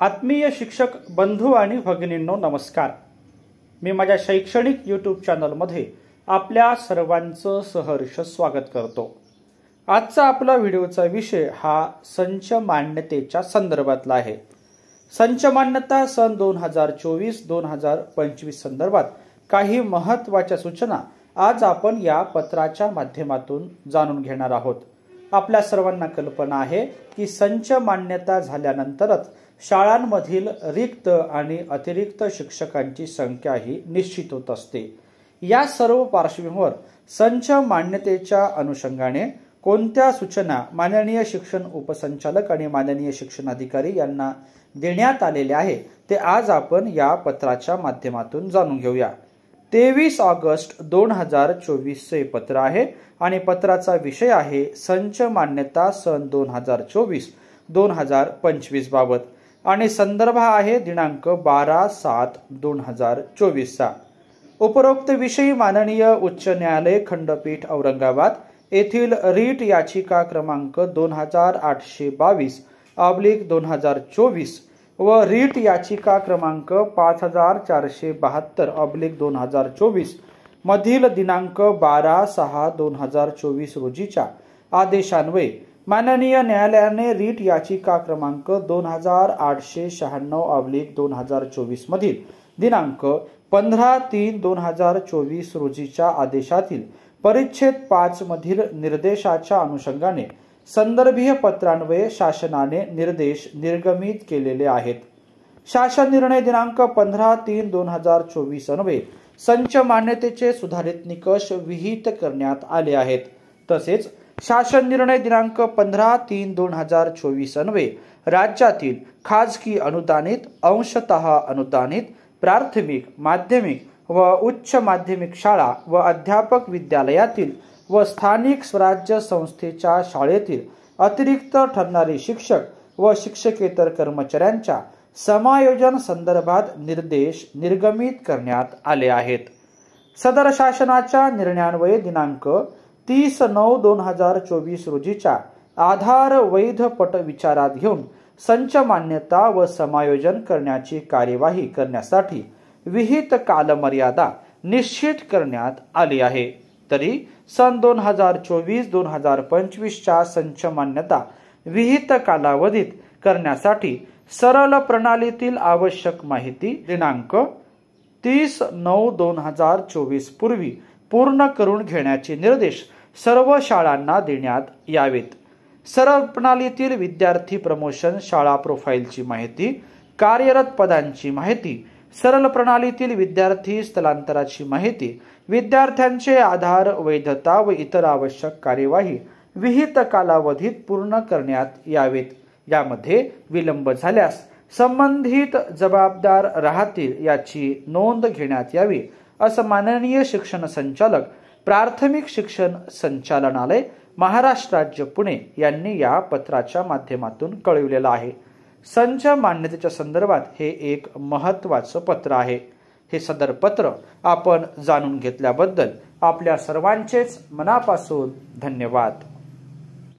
आत्मीय शिक्षक बंधू आणि भगिनींनो नमस्कार। मी माझ्या शैक्षणिक यूट्यूब चॅनलमध्ये आपल्या सर्वांचं सहर्ष स्वागत करतो। आजचा आपला व्हिडिओचा विषय हा संच मान्यतेच्या संदर्भातला आहे। संच मान्यता सन 2024-2025 संदर्भात काही महत्त्वाच्या सूचना आज आपण या पत्राच्या माध्यमातून जाणून घेणार आहोत। आपल्या सर्वांना कल्पना आहे की संच मान्यता झाल्यानंतरच शाळांमधील रिक्त आणि अतिरिक्त शिक्षकांची संख्या ही निश्चित होत असते। या सर्व पार्श्वभूमीवर संच मान्यतेच्या अनुषंगाने कोणत्या सूचना माननीय शिक्षण उपसंचालक आणि माननीय शिक्षणाधिकारी यांना देण्यात आलेले आहे ते आज आपण या पत्राच्या माध्यमातून जाणून घेऊया। 23 ऑगस्ट 2024 चे पत्र आहे आणि पत्राचा विषय आहे संच मान्यता सन 2024-2025 बाबत आणि संदर्भ आहे दिनांक 12/7/2024 चा। उपरोक्त विषयी माननीय उच्च न्यायालय खंडपीठ औरंगाबाद येथील रीट याचिका क्रमांक 2822/2024 व रीट याचिका क्रमांक 5472/2024 मधील दिनांक 12/6/2024 रोजीच्या आदेशान्वये माननीय न्यायालयाने रीट याचिका क्रमांक 2896/2024 मधील दिनांक 15/3/2024 रोजीच्या आदेशातील परिच्छेद 5 मधील निर्देशाच्या अनुषंगाने संदर्भीय पत्रान्वये शासनाने निर्देश निर्गमित केलेले आहेत। शासन निर्णय दिनांक 15/3/2024 अन्वये संच मान्यतेचे सुधारित निकष विहित करण्यात आले आहेत। तसेच शासन निर्णय दिनांक 15/3/2024 अन्वये राज्यातील खाजगी अनुदानित, अंशतः अनुदानित प्राथमिक, माध्यमिक व उच्च माध्यमिक शाळा व अध्यापक विद्यालयातील व स्थानिक स्वराज्य संस्थेच्या शाळेतील अतिरिक्त ठरणारे शिक्षक व शिक्षकेतर कर्मचाऱ्यांच्या समायोजन संदर्भात निर्देश निर्गमित करण्यात आले आहेत। सदर शासनाच्या निर्णयान्वये दिनांक 30/9/2024 रोजीच्या आधार वैध पट विचारात घेऊन संच मान्यता व समायोजन करण्याची कार्यवाही करण्यासाठी विहित कालमर्यादा निश्चित करण्यात आली आहे। तरी सन 2024-2025 च्या संच मान्यता विहित कालावधीत करण्यासाठी सरल प्रणालीतील आवश्यक माहिती दिनांक 30/9/2024 पूर्वी पूर्ण करून घेण्याचे निर्देश सर्व शाळांना देण्यात यावेत। सरळ प्रणालीतील विद्यार्थी प्रमोशन शाळा प्रोफाइलची माहिती, कार्यरत पदांची माहिती, सरळ प्रणालीतील विद्यार्थी स्थलांतराची माहिती, विद्यार्थ्यांचे आधार वैधता व इतर आवश्यक कार्यवाही विहित कालावधीत पूर्ण करण्यात यावेत। यामध्ये विलंब झाल्यास संबंधित जबाबदार राहतील याची नोंद घेण्यात यावी असं माननीय शिक्षण संचालक प्राथमिक शिक्षण संचालनालय महाराष्ट्र राज्य पुणे यांनी या पत्राच्या माध्यमातून कळविलेलं आहे। संच मान्यतेच्या संदर्भात हे एक महत्त्वाचं पत्र आहे। हे सदर पत्र आपण जाणून घेतल्याबद्दल आपल्या सर्वांचेच मनापासून धन्यवाद।